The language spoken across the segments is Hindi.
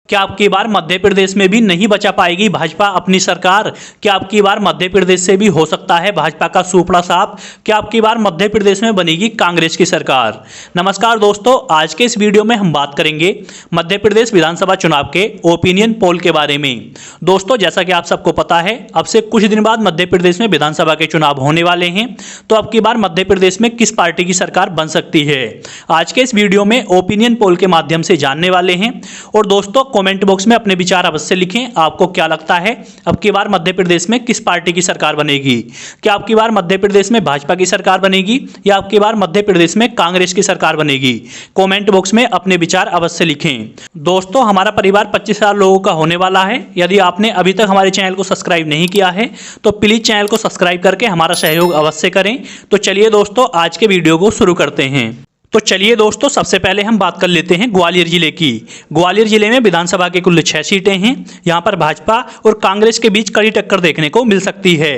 क्या अब की बार मध्य प्रदेश में भी नहीं बचा पाएगी भाजपा अपनी सरकार? क्या अब की बार मध्य प्रदेश से भी हो सकता है भाजपा का सुपड़ा साफ? क्या अब की बार मध्य प्रदेश में बनेगी कांग्रेस की सरकार? नमस्कार दोस्तों, आज के इस वीडियो में हम बात करेंगे मध्य प्रदेश विधानसभा चुनाव के ओपिनियन पोल के बारे में। दोस्तों, जैसा कि आप सबको पता है, अब से कुछ दिन बाद मध्य प्रदेश में विधानसभा के चुनाव होने वाले हैं। तो अब की बार मध्य प्रदेश में किस पार्टी की सरकार बन सकती है, आज के इस वीडियो में ओपिनियन पोल के माध्यम से जानने वाले हैं। और दोस्तों, कमेंट बॉक्स में अपने विचार अवश्य लिखें, आपको क्या लगता है अब की बार मध्य प्रदेश में किस पार्टी की सरकार बनेगी? क्या अब की बार मध्य प्रदेश में भाजपा की सरकार बनेगी या अब की बार मध्य प्रदेश में कांग्रेस की सरकार बनेगी? कमेंट बॉक्स में अपने विचार अवश्य लिखें। दोस्तों, हमारा परिवार 25,000 लोगों का होने वाला है। यदि आपने अभी तक हमारे चैनल को सब्सक्राइब नहीं किया है तो प्लीज चैनल को सब्सक्राइब करके हमारा सहयोग अवश्य करें। तो चलिए दोस्तों, आज के वीडियो को शुरू करते हैं। तो चलिए दोस्तों, सबसे पहले हम बात कर लेते हैं ग्वालियर जिले की। ग्वालियर जिले में विधानसभा की कुल 6 सीटें हैं। यहां पर भाजपा और कांग्रेस के बीच कड़ी टक्कर देखने को मिल सकती है।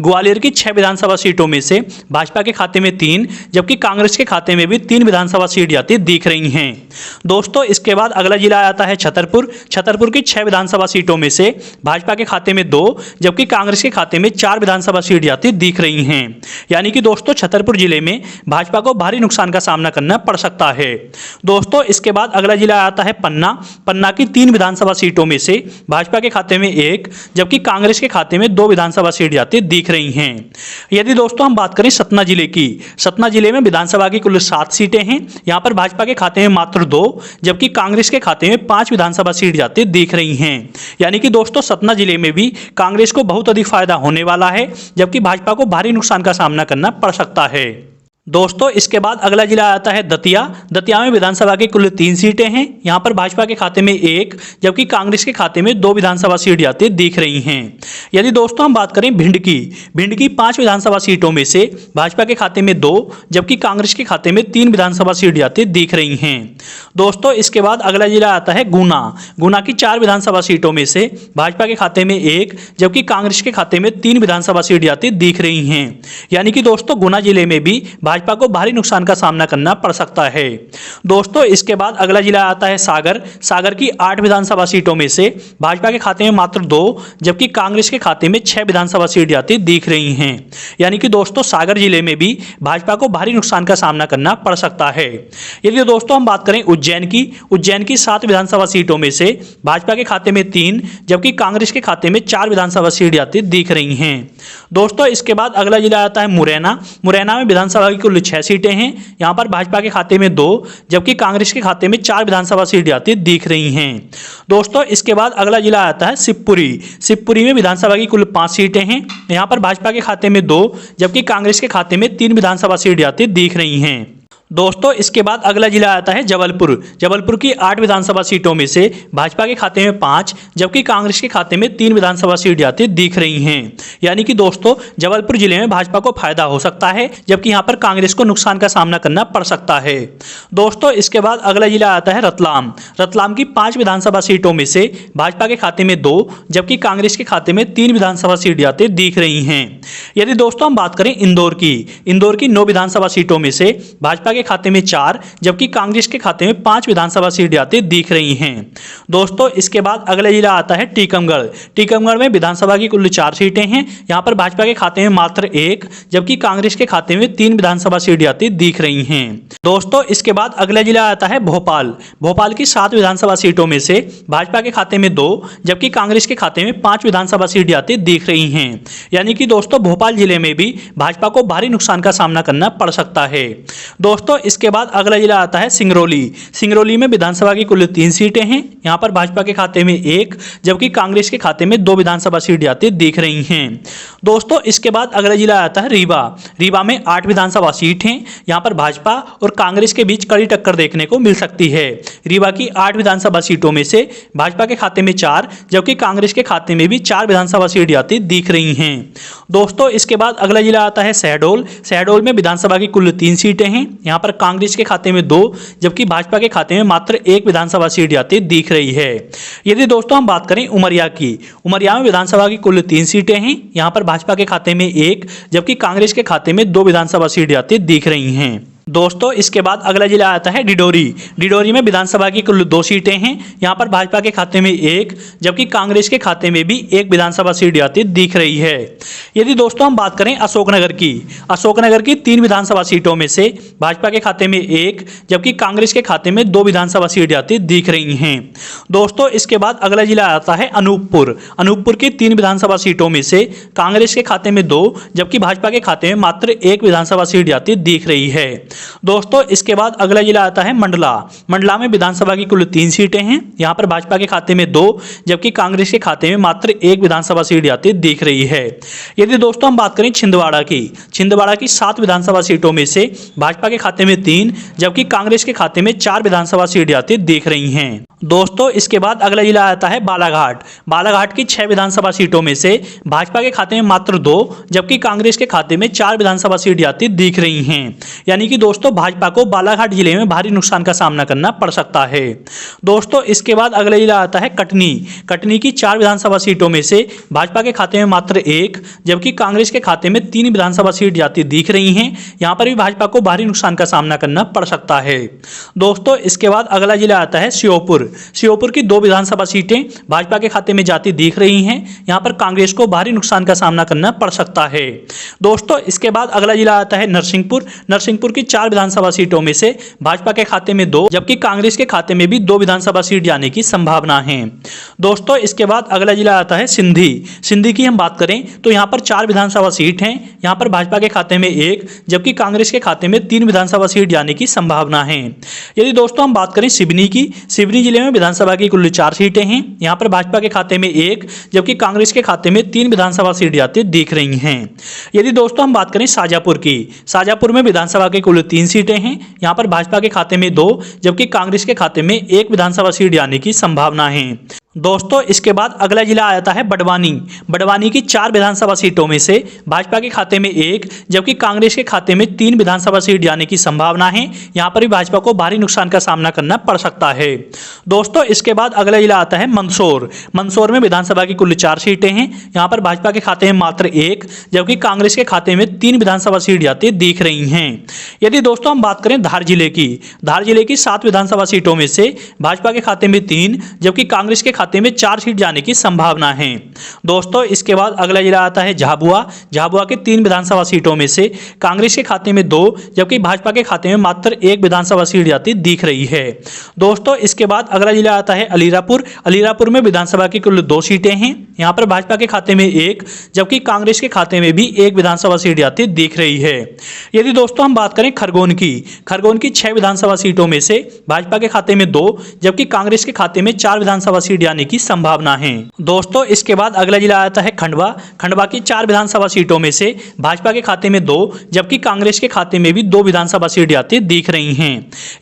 ग्वालियर की 6 विधानसभा सीटों में से भाजपा के खाते में 3, जबकि कांग्रेस के खाते में भी 3 विधानसभा सीट जाती दिख रही हैं। दोस्तों, इसके बाद अगला जिला आता है छतरपुर। छतरपुर की 6 विधानसभा सीटों में से भाजपा के खाते में 2, जबकि कांग्रेस के खाते में 4 विधानसभा सीट जाती दिख रही हैं। यानी कि दोस्तों, छतरपुर जिले में भाजपा को भारी नुकसान का सामना करना पड़ सकता है। दोस्तों, इसके बाद अगला जिला आता है पन्ना। पन्ना की 3 विधानसभा सीटों में से भाजपा के खाते में 1, जबकि कांग्रेस के खाते में 2 विधानसभा सीट जाती दिख रही हैं। यदि दोस्तों हम बात करें सतना जिले की, सतना जिले में विधानसभा की कुल 7 सीटें हैं। यहां पर भाजपा के खाते में मात्र 2, जबकि कांग्रेस के खाते में 5 विधानसभा सीट जाती दिख रही हैं। यानी कि दोस्तों, सतना जिले में भी कांग्रेस को बहुत अधिक फायदा होने वाला है, जबकि भाजपा को भारी नुकसान का सामना करना पड़ सकता है। दोस्तों, इसके बाद अगला जिला आता है दतिया। दतिया में विधानसभा की कुल 3 सीटें हैं। यहां पर भाजपा के खाते में 1, जबकि कांग्रेस के खाते में 2 विधानसभा सीट जाती दिख रही हैं। यदि दोस्तों हम बात करें भिंड की 5 विधानसभा सीटों में से भाजपा के खाते में 2, जबकि कांग्रेस के खाते में 3 विधानसभा सीट जाती दिख रही हैं। दोस्तों, इसके बाद अगला जिला आता है गुना। गुना की 4 विधानसभा सीटों में से भाजपा के खाते में 1, जबकि कांग्रेस के खाते में 3 विधानसभा सीट जाती दिख रही हैं। यानी कि दोस्तों, गुना जिले में भी भाजपा को भारी नुकसान का सामना करना पड़ सकता है। दोस्तों, इसके बाद अगला जिला आता है सागर। सागर की 8 विधानसभा सीटों में से भाजपा के खाते में मात्र 2, जबकि कांग्रेस के खाते में 6 विधानसभा सीट जाती दिख रही हैं। यानी कि दोस्तों, सागर जिले में भी भाजपा को भारी नुकसान का सामना करना पड़ सकता है। यदि दोस्तों हम बात करें उज्जैन की 7 विधानसभा सीटों में से भाजपा के खाते में 3, जबकि कांग्रेस के खाते में 4 विधानसभा सीट जाती दिख रही हैं। दोस्तों, इसके बाद अगला जिला आता है मुरैना। मुरैना में विधानसभा की कुल 6 सीटें हैं। यहां पर भाजपा के खाते में 2, जबकि कांग्रेस के खाते में 4 विधानसभा सीट जाती दिख रही हैं। दोस्तों, इसके बाद अगला जिला आता है शिवपुरी। शिवपुरी में विधानसभा की कुल 5 सीटें हैं। यहां पर भाजपा के खाते में 2, जबकि कांग्रेस के खाते में 3 विधानसभा सीट जाती दिख रही हैं। दोस्तों, इसके बाद अगला जिला आता है जबलपुर। जबलपुर की 8 विधानसभा सीटों में से भाजपा के खाते में 5, जबकि कांग्रेस के खाते में 3 विधानसभा सीट जाती दिख रही हैं। यानी कि दोस्तों, जबलपुर जिले में भाजपा को फायदा हो सकता है, जबकि यहां पर कांग्रेस को नुकसान का सामना करना पड़ सकता है। दोस्तों, इसके बाद अगला जिला आता है रतलाम। रतलाम की 5 विधानसभा सीटों में से भाजपा के खाते में 2, जबकि कांग्रेस के खाते में 3 विधानसभा सीट जाती दिख रही हैं। यदि दोस्तों हम बात करें इंदौर की 9 विधानसभा सीटों में से भाजपा के खाते में 4, जबकि कांग्रेस के खाते में 5 विधानसभा सीट जाती दिख रही हैं। दोस्तों, इसके बाद अगला जिला आता है टीकमगढ़। टीकमगढ़ में विधानसभा की कुल 4 सीटें हैं। यहां पर भाजपा के खाते में मात्र 1, जबकि कांग्रेस के खाते में 3 विधानसभा सीट जाती दिख रही हैं। दोस्तों, इसके बाद अगला जिला आता है भोपाल। भोपाल की 7 विधानसभा सीटों में से भाजपा के खाते में 2, जबकि कांग्रेस के खाते में 5 विधानसभा सीट जाती दिख रही हैं। यानी कि दोस्तों, भोपाल जिले में भी भाजपा को भारी नुकसान का सामना करना पड़ सकता है। दोस्तों, इसके बाद अगला जिला आता है सिंगरौली। सिंगरौली में विधानसभा की कुल 3 सीटें हैं। यहां पर भाजपा के खाते में 1, जबकि कांग्रेस के खाते में 2 विधानसभा सीट जाती दिख रही हैं। दोस्तों, इसके बाद अगला जिला आता है रीवा। रीवा में 8 विधानसभा सीट हैं। यहां पर भाजपा और कांग्रेस के बीच कड़ी टक्कर देखने को मिल सकती है। रीवा की 8 विधानसभा सीटों में से भाजपा के खाते में 4, जबकि कांग्रेस के खाते में भी 4 विधानसभा सीट जाती दिख रही हैं। दोस्तों, इसके बाद अगला जिला आता है शहडोल। शहडोल में विधानसभा की कुल 3 सीटें हैं। यहां पर कांग्रेस के खाते में 2, जबकि भाजपा के खाते में मात्र 1 विधानसभा सीट जाती दिख रही है। यदि दोस्तों हम बात करें उमरिया में विधानसभा की कुल 3 सीटें हैं। यहां पर भाजपा के खाते में 1, जबकि कांग्रेस के खाते में 2 विधानसभा सीट जाती दिख रही हैं। दोस्तों इसके बाद अगला जिला आता है डिडोरी। डिडोरी में विधानसभा की कुल 2 सीटें हैं। यहाँ पर भाजपा के खाते में 1 जबकि कांग्रेस के खाते में भी 1 विधानसभा सीट जाती दिख रही है। यदि दोस्तों हम बात करें अशोकनगर की 3 विधानसभा सीटों में से भाजपा के खाते में 1 जबकि कांग्रेस के खाते में 2 विधानसभा सीट जाती दिख रही हैं। दोस्तों इसके बाद अगला जिला आता है अनूपपुर की 3 विधानसभा सीटों में से कांग्रेस के खाते में 2 जबकि भाजपा के खाते में मात्र 1 विधानसभा सीट जाती दिख रही है। दोस्तों इसके बाद अगला जिला आता है मंडला में विधानसभा की कुल 3 सीटें हैं। यहां पर भाजपा के खाते में 2 जबकि कांग्रेस के खाते में मात्र 1 विधानसभा सीट जाती दिख रही है। यदि दोस्तों हम बात करें छिंदवाड़ा की 7 विधानसभा सीटों में से भाजपा के खाते में 3 जबकि कांग्रेस के खाते में 4 विधानसभा सीट जाती दिख रही हैं। दोस्तों इसके बाद अगला जिला आता है बालाघाट की 6 विधानसभा सीटों में से भाजपा के खाते में मात्र 2 जबकि कांग्रेस के खाते में 4 विधानसभा सीट जाती दिख रही हैं। यानी कि दोस्तों भाजपा को बालाघाट जिले में भारी नुकसान का सामना करना पड़ सकता है। दोस्तों इसके बाद अगला जिला आता है कटनी की 4 विधानसभा सीटों में से भाजपा के खाते में मात्र 1 जबकि कांग्रेस के खाते में 3 विधानसभा सीट जाती दिख रही हैं। यहां पर भी भाजपा को भारी नुकसान का सामना करना पड़ सकता है। दोस्तों इसके बाद अगला जिला आता है श्योपुर की 2 विधानसभा सीटें भाजपा के खाते में जाती दिख रही हैं। यहां पर कांग्रेस को भारी नुकसान का सामना करना पड़ सकता है। दोस्तों इसके बाद अगला जिला आता है नरसिंहपुर की 4 विधानसभा सीटों में से भाजपा के खाते में 2 जबकि कांग्रेस के खाते में भी 2 विधानसभा सीट जाने की संभावना है। दोस्तों इसके बाद अगला जिला आता है सिंधी की हम बात करें तो यहां पर 4 विधानसभा सीट हैं। यहां पर भाजपा के खाते में 1 जबकि कांग्रेस के खाते में 3 विधानसभा सीट जाने की संभावना है। यदि दोस्तों हम बात करें सिवनी जिले में विधानसभा की कुल 4 सीटें हैं। यहां पर भाजपा के खाते में 1 जबकि कांग्रेस के खाते में 3 विधानसभा सीट जाती दिख रही हैं। यदि दोस्तों हम बात करें शाजापुर में विधानसभा की कुल 3 सीटें हैं। यहां पर भाजपा के खाते में 2 जबकि कांग्रेस के खाते में 1 विधानसभा सीट जाने की संभावना है। दोस्तों इसके बाद अगला जिला आता है बड़वानी की 4 विधानसभा सीटों में से भाजपा के खाते में 1 जबकि कांग्रेस के खाते में 3 विधानसभा सीट जाने की संभावना है। यहां पर भी भाजपा को भारी नुकसान का सामना करना पड़ सकता है। दोस्तों इसके बाद अगला जिला आता है मंदसौर में विधानसभा की कुल 4 सीटें हैं। यहां पर भाजपा के खाते में मात्र 1 जबकि कांग्रेस के खाते में 3 विधानसभा सीट जाती दिख रही हैं। यदि दोस्तों हम बात करें धार जिले की 7 विधानसभा सीटों में से भाजपा के खाते में 3 जबकि कांग्रेस के खाते में 4 सीट जाने की संभावना है। दोस्तों इसके बाद अगला जिला आता है झाबुआ के 3 विधानसभा सीटों में से कांग्रेस के खाते में 2 जबकि भाजपा के खाते में मात्र 1 विधानसभा सीट जाती दिख रही है। दोस्तों इसके बाद अगला जिला आता है अलीरापुर में विधानसभा की कुल 2 सीटें हैं। यहां पर भाजपा के खाते में 1 जबकि कांग्रेस के खाते में भी 1 विधानसभा सीट जाती दिख रही है। यदि दोस्तों हम बात करें खरगोन की 6 विधानसभा सीटों में से भाजपा के खाते में 2 जबकि कांग्रेस के खाते में 4 विधानसभा सीट जाने की संभावना है। दोस्तों इसके बाद अगला जिला आता है खंडवा की 4 विधानसभा सीटों में से भाजपा के खाते में 2 जबकि कांग्रेस के खाते में भी 2 विधानसभा सीट जाती दिख रही हैं।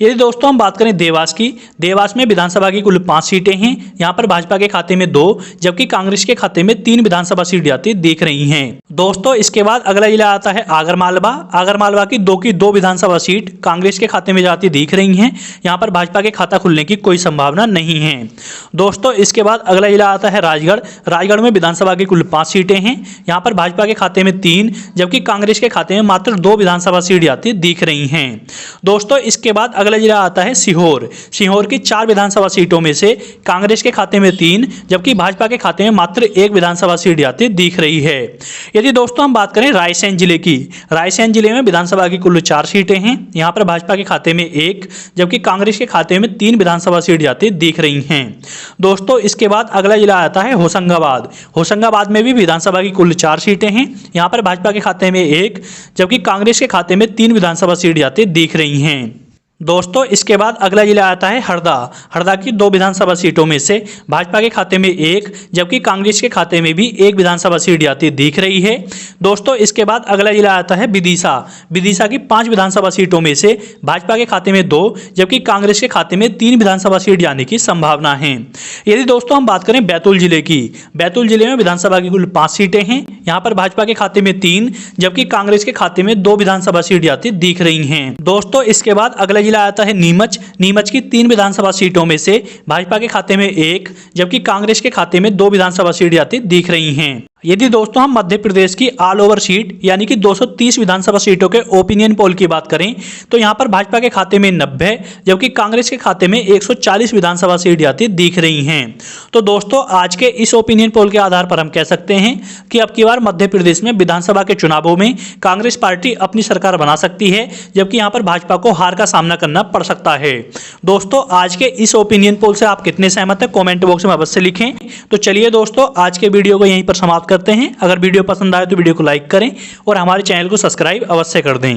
यदि दोस्तों हम बात करें देवास में विधानसभा की कुल 5 सीटें हैं। यहां पर भाजपा के खाते में 2 जबकि कांग्रेस के खाते में 3 विधानसभा सीट जाती दिख रही हैं। दोस्तों इसके बाद अगला जिला आता है आगरमालवा की 2 विधानसभा सीट कांग्रेस के खाते में जाती दिख रही हैं। यहां पर भाजपा के खाता खुलने की कोई संभावना नहीं है। दोस्तों इसके बाद अगला जिला आता है राजगढ़ में विधानसभा की कुल 5 सीटें हैं। यहां पर भाजपा के खाते में 3 जबकि कांग्रेस के खाते में मात्र 2 विधानसभा सीट जाती दिख रही हैं। दोस्तों इसके बाद अगला जिला आता है सीहोर की 4 विधानसभा सीटों में से कांग्रेस के खाते में 3 जबकि भाजपा के खाते में मात्र 1 विधानसभा सीट जाती दिख रही है। यदि दोस्तों हम बात करें रायसेन जिले में विधानसभा की कुल 4 सीटें हैं। यहां पर भाजपा के खाते में 1 जबकि कांग्रेस के खाते में 3 विधानसभा सीट जाती दिख रही हैं। दोस्तों इसके बाद अगला जिला आता है होशंगाबाद में भी विधानसभा की कुल 4 सीटें हैं। यहां पर भाजपा के खाते में 1 जबकि कांग्रेस के खाते में 3 विधानसभा सीट जाती दिख रही हैं। दोस्तों इसके बाद अगला जिला आता है हरदा की 2 विधानसभा सीटों में से भाजपा के खाते में 1 जबकि कांग्रेस के खाते में भी 1 विधानसभा सीट जाती दिख रही है। दोस्तों इसके बाद अगला जिला आता है विदिशा की 5 विधानसभा सीटों में से भाजपा के खाते में 2 जबकि कांग्रेस के खाते में 3 विधानसभा सीट जाने की संभावना है। यदि दोस्तों हम बात करें बैतूल जिले में विधानसभा की कुल 5 सीटें हैं। यहाँ पर भाजपा के खाते में 3 जबकि कांग्रेस के खाते में 2 विधानसभा सीट जाती दिख रही हैं। दोस्तों इसके बाद अगला जिला आता है नीमच की 3 विधानसभा सीटों में से भाजपा के खाते में 1 जबकि कांग्रेस के खाते में 2 विधानसभा सीट जाती दिख रही हैं। यदि दोस्तों हम मध्य प्रदेश की ऑल ओवर सीट यानी कि 230 विधानसभा सीटों के ओपिनियन पोल की बात करें तो यहां पर भाजपा के खाते में 90 जबकि कांग्रेस के खाते में 140 विधानसभा सीट जाती दिख रही हैं। तो दोस्तों आज के इस ओपिनियन पोल के आधार पर हम कह सकते हैं कि अब की बार मध्य प्रदेश में विधानसभा के चुनावों में कांग्रेस पार्टी अपनी सरकार बना सकती है, जबकि यहां पर भाजपा को हार का सामना करना पड़ सकता है। दोस्तों आज के इस ओपिनियन पोल से आप कितने सहमत हैं कमेंट बॉक्स में अवश्य लिखें। तो चलिए दोस्तों आज के वीडियो को यहीं पर समाप्त करते हैं। अगर वीडियो पसंद आए तो वीडियो को लाइक करें और हमारे चैनल को सब्सक्राइब अवश्य कर दें।